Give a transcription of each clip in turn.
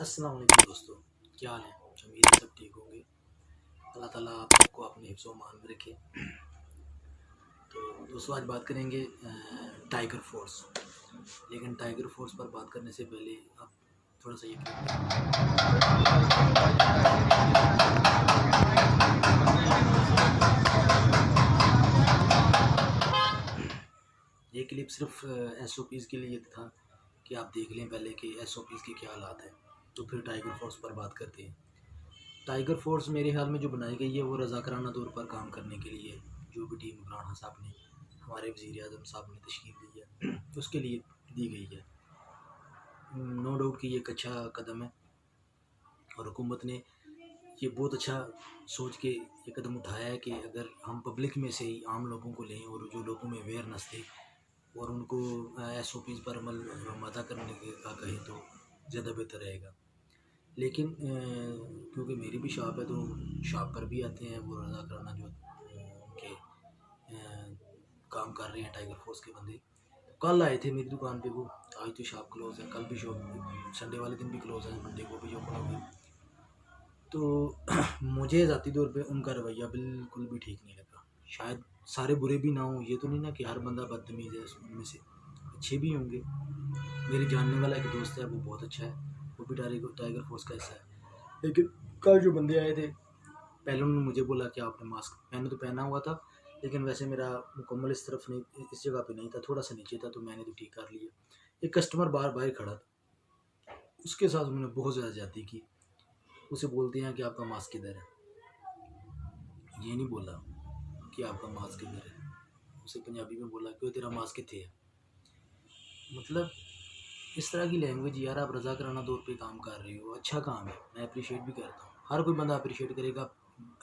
अस्सलाम वालेकुम दोस्तों, क्या हाल है। उम्मीद है सब ठीक होंगे। अल्लाह ताला आप सबको अपने हिफ्ज़ व मान में रखे। तो दोस्तों आज बात करेंगे टाइगर फोर्स। लेकिन टाइगर फोर्स पर बात करने से पहले आप थोड़ा सा ये क्लिप सिर्फ SOPs के लिए था कि आप देख लें पहले कि SOPs के क्या हालात हैं, तो फिर टाइगर फोर्स पर बात करते हैं। टाइगर फोर्स मेरे ख्याल में जो बनाई गई है वो रज़ाकाराना तौर पर काम करने के लिए, जो भी टीम इमरान साहब ने, हमारे वज़ीर आज़म साहब ने तशकील दी है उसके लिए दी गई है। नो डाउट कि ये एक अच्छा कदम है और हुकूमत ने ये बहुत अच्छा सोच के ये कदम उठाया है कि अगर हम पब्लिक में से ही आम लोगों को लें और जो लोगों में अवेयरनेस थे और उनको SOPs पर अमल आमादा करने का कहें तो ज़्यादा बेहतर रहेगा। लेकिन क्योंकि मेरी भी शॉप है तो शॉप पर भी आते हैं वो रज़ाकाराना जो उनके काम कर रहे हैं टाइगर फोर्स के बंदे। कल आए थे मेरी दुकान पे वो, आज तो शॉप क्लोज़ है, कल भी शॉप संडे वाले दिन भी क्लोज़ है, मंडे को भी ओपन होगी। तो मुझे ज़ाती तौर पे उनका रवैया बिल्कुल भी ठीक नहीं लगा। शायद सारे बुरे भी ना हों, ये तो नहीं ना कि हर बंदा बदतमीज़ है, उनमें से अच्छे भी होंगे। मेरी जानने वाला एक दोस्त है वो बहुत अच्छा है, वो भी टाइगर फोर्स का हिस्सा है। लेकिन कल जो बंदे आए थे पहले उन्होंने मुझे बोला कि आपने मास्क, मैंने तो पहना हुआ था लेकिन वैसे मेरा मुकम्मल इस तरफ नहीं, इस जगह पे नहीं था, थोड़ा सा नीचे था, तो मैंने तो ठीक कर लिया। एक कस्टमर बाहर खड़ा था, उसके साथ उन्होंने बहुत ज़्यादा ज्यादती की। उसे बोलते हैं कि आपका मास्क किधर है, ये नहीं बोला कि आपका मास्क किधर है, उसे पंजाबी में बोला कि तेरा मास्क कितने है। मतलब इस तरह की लैंग्वेज, यार आप रज़ाकाराना तौर पे काम कर रहे हो, अच्छा काम है, मैं अप्रिशिएट भी करता हूँ, हर कोई बंदा अप्रिशिएट करेगा,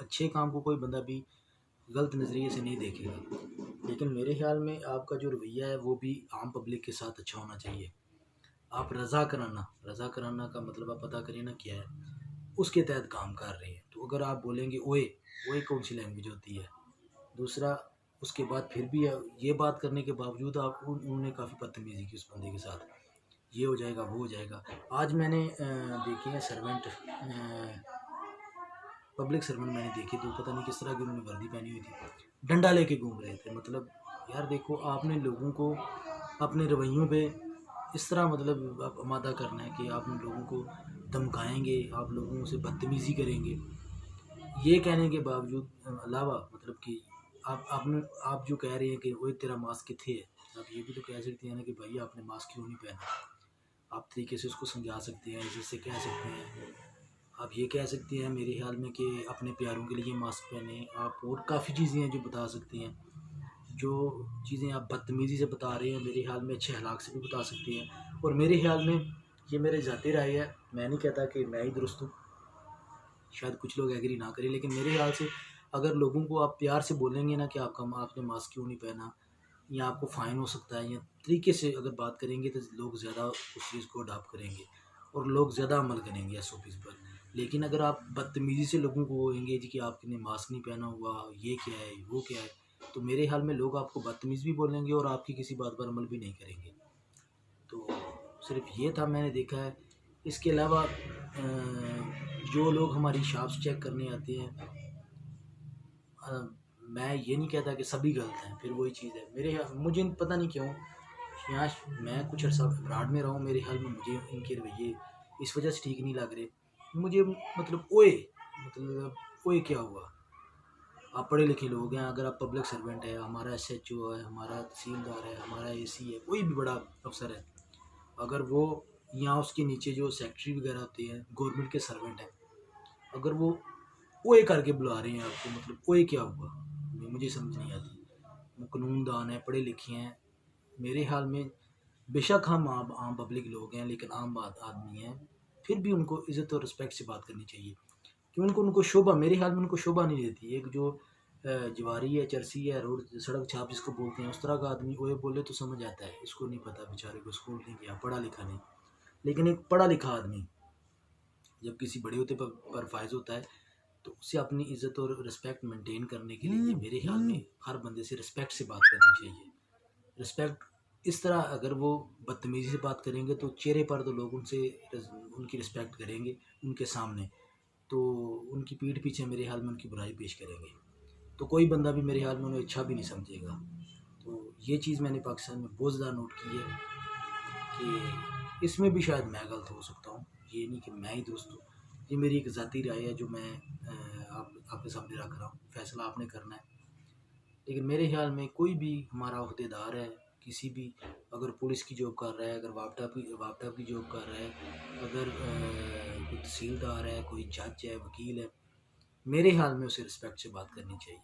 अच्छे काम को कोई बंदा भी गलत नज़रिए से नहीं देखेगा। लेकिन मेरे ख्याल में आपका जो रवैया है वो भी आम पब्लिक के साथ अच्छा होना चाहिए। आप रज़ाकाराना का मतलब आप पता करें ना क्या है, उसके तहत काम कर रहे हैं। तो अगर आप बोलेंगे ओए, ओए कौन सी लैंग्वेज होती है। दूसरा, उसके बाद फिर भी ये बात करने के बावजूद आप उन्होंने काफ़ी बदतमीज़ी की उस बंदे के साथ, ये हो जाएगा वो हो जाएगा। आज मैंने देखी है सर्वेंट, पब्लिक सर्वेंट मैंने देखी, तो पता नहीं किस तरह की उन्होंने वर्दी पहनी हुई थी, डंडा लेके घूम रहे थे। मतलब यार देखो, आपने लोगों को अपने रवैयों पे इस तरह मतलब आप आमादा करना है कि आप लोगों को धमकाएंगे, आप लोगों से बदतमीज़ी करेंगे। ये कहने के बावजूद अलावा मतलब कि आप जो कह रहे हैं कि वो तेरा मास्क किथे है, आप ये भी तो कह सकते हैं ना कि भाई आपने मास्क क्यों नहीं पहना। आप तरीके से उसको समझा सकते हैं, जिससे कह सकते हैं, आप ये कह सकते हैं मेरे ख्याल में कि अपने प्यारों के लिए मास्क पहने। आप और काफ़ी चीज़ें हैं जो बता सकते हैं, जो चीज़ें आप बदतमीज़ी से बता रहे हैं मेरे ख्याल में अच्छे अखलाक से भी बता सकते हैं। और मेरे ख्याल में ये मेरे ज़ाती राय है, मैं नहीं कहता कि मैं ही दुरुस्त हूँ, शायद कुछ लोग एग्री ना करें, लेकिन मेरे ख्याल से अगर लोगों को आप प्यार से बोलेंगे ना कि आपने मास्क क्यों नहीं पहना, या आपको फ़ाइन हो सकता है, या तरीके से अगर बात करेंगे तो लोग ज़्यादा उस चीज़ को अडॉप्ट करेंगे और लोग ज़्यादा अमल करेंगे SOPs पर। लेकिन अगर आप बदतमीज़ी से लोगों को बोलेंगे जी कि आपने मास्क नहीं पहना हुआ, ये क्या है वो क्या है, तो मेरे ख्याल में लोग आपको बदतमीज़ भी बोलेंगे और आपकी किसी बात पर अमल भी नहीं करेंगे। तो सिर्फ ये था मैंने देखा है। इसके अलावा जो लोग हमारी शॉप्स चेक करने आते हैं, मैं ये नहीं कहता कि सभी गलत हैं, फिर वही चीज़ है, मुझे पता नहीं क्यों यहाँ मैं कुछ अर्सा ब्राड में रहा हूँ, मेरे ख्याल में मुझे इनके रवैये इस वजह से ठीक नहीं लग रहे मुझे। मतलब ओए क्या हुआ, आप पढ़े लिखे लोग हैं, अगर आप पब्लिक सर्वेंट है, हमारा SHO है, हमारा तहसीलदार है, हमारा AC है, कोई भी बड़ा अफसर है, अगर वो यहाँ उसके नीचे जो सेक्रेटरी वगैरह होते हैं गवर्नमेंट के सर्वेंट हैं, अगर वो ओए करके बुला रहे हैं आपको, मतलब ओए क्या हुआ, मुझे समझ नहीं आती। वो कानूनदान है, पढ़े लिखे हैं, मेरे ख्याल में बेशक हम आम पब्लिक लोग हैं, लेकिन आम आदमी हैं, फिर भी उनको इज़्ज़त और रिस्पेक्ट से बात करनी चाहिए। क्यों उनको शोभा, मेरे ख्याल में उनको शोभा नहीं देती। एक जो जवारी है, चरसी है, रोड सड़क छाप जिसको बोलते हैं, उस तरह का आदमी ओए बोले तो समझ आता है, इसको नहीं पता बेचारे को, स्कूल नहीं गया, पढ़ा लिखा नहीं। लेकिन एक पढ़ा लिखा आदमी जब किसी बड़े होते पर फायज होता है तो उसे अपनी इज़्ज़त और रिस्पेक्ट मेंटेन करने के लिए मेरे ख्याल में हर बंदे से रिस्पेक्ट से बात करनी चाहिए। रिस्पेक्ट इस तरह अगर वो बदतमीज़ी से बात करेंगे तो चेहरे पर तो लोग उनसे उनकी रिस्पेक्ट करेंगे उनके सामने, तो उनकी पीठ पीछे मेरे ख्याल में उनकी बुराई पेश करेंगे, तो कोई बंदा भी मेरे ख्याल में उन्हें अच्छा भी नहीं समझेगा। तो ये चीज़ मैंने पाकिस्तान में बहुत ज़्यादा नोट की है कि इसमें भी शायद मैं गलत हो सकता हूँ, ये नहीं कि मैं ही दुरुस्त हूँ। ये मेरी एक ज़ाती राय है जो मैं आपके सामने रख रहा हूँ, फैसला आपने करना है। लेकिन मेरे ख्याल में कोई भी हमारा ओहदेदार है, किसी भी, अगर पुलिस की जॉब कर रहा है, अगर वापटा की जॉब कर रहा है, अगर कोई तहसीलदार है, कोई जज है, वकील है, मेरे ख्याल में उसे रिस्पेक्ट से बात करनी चाहिए।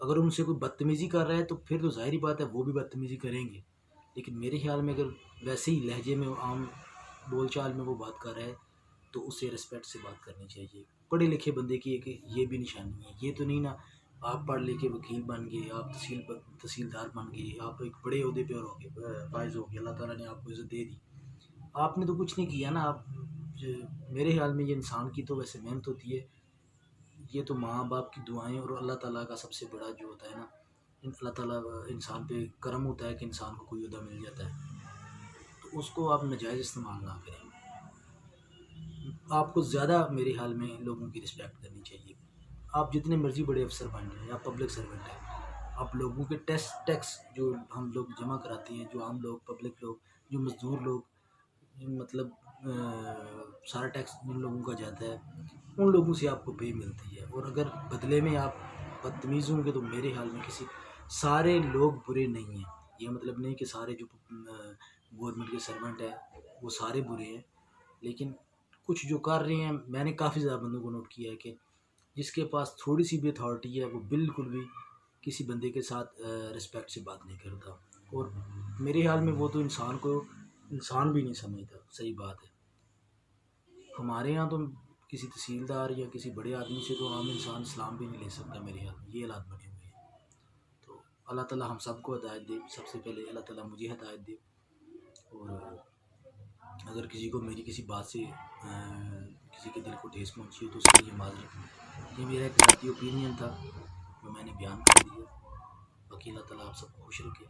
अगर उनसे कोई बदतमीज़ी कर रहा है तो फिर तो ज़ाहिर बात है वो भी बदतमीज़ी करेंगे, लेकिन मेरे ख्याल में अगर वैसे ही लहजे में आम बोलचाल में वो बात कर रहा है तो उसे रिस्पेक्ट से बात करनी चाहिए। पढ़े लिखे बंदे की एक ये भी निशानी है, ये तो नहीं ना आप पढ़ लिखे वकील बन गए, आप तहसीलदार बन गए, आप एक बड़े ओहदे पे हो गए, फायज हो गए, अल्लाह ताला ने आपको इज़्ज़त दे दी, आपने तो कुछ नहीं किया ना। आप मेरे ख्याल में ये इंसान की तो वैसे मेहनत होती है, ये तो माँ बाप की दुआएं और अल्लाह ताला का सबसे बड़ा जो होता है ना, अल्लाह ताला इंसान पे करम होता है कि इंसान को कोई ओहदा मिल जाता है, तो उसको आप नाजायज़ इस्तेमाल ना करें। आपको ज़्यादा मेरे ख्याल में लोगों की रिस्पेक्ट करनी चाहिए। आप जितने मर्ज़ी बड़े अफसर बन जाएं, आप पब्लिक सर्वेंट हैं, आप लोगों के टैक्स जो हम लोग जमा कराते हैं, जो आम लोग, पब्लिक लोग, जो मज़दूर लोग, मतलब सारा टैक्स जिन लोगों का जाता है, उन लोगों से आपको पे मिलती है, और अगर बदले में आप बदतमीज़ होंगे तो मेरे ख्याल में किसी सारे लोग बुरे नहीं हैं। ये मतलब नहीं कि सारे जो गवर्नमेंट के सर्वेंट हैं वो सारे बुरे हैं, लेकिन कुछ जो कर रहे हैं, मैंने काफ़ी ज़्यादा बंदों को नोट किया है कि जिसके पास थोड़ी सी भी अथॉरिटी है वो बिल्कुल भी किसी बंदे के साथ रिस्पेक्ट से बात नहीं करता, और मेरे ख्याल में वो तो इंसान को इंसान भी नहीं समझता। सही बात है, हमारे यहाँ तो किसी तहसीलदार या किसी बड़े आदमी से तो आम इंसान सलाम भी नहीं ले सकता, मेरे ख्याल में ये हालात बने हुए हैं। तो अल्लाह ताला हम सबको हिदायत दे, सबसे पहले अल्लाह ताला मुझे हिदायत दे, और अगर किसी को मेरी किसी बात से किसी के दिल को ठेस पहुँची हो तो उसके लिए माजरत। ये मेरा एक ज़ाती ओपिनियन था जो मैंने बयान कर दिया। बाकी अल्लाह ताला आप सबको खुश रखे।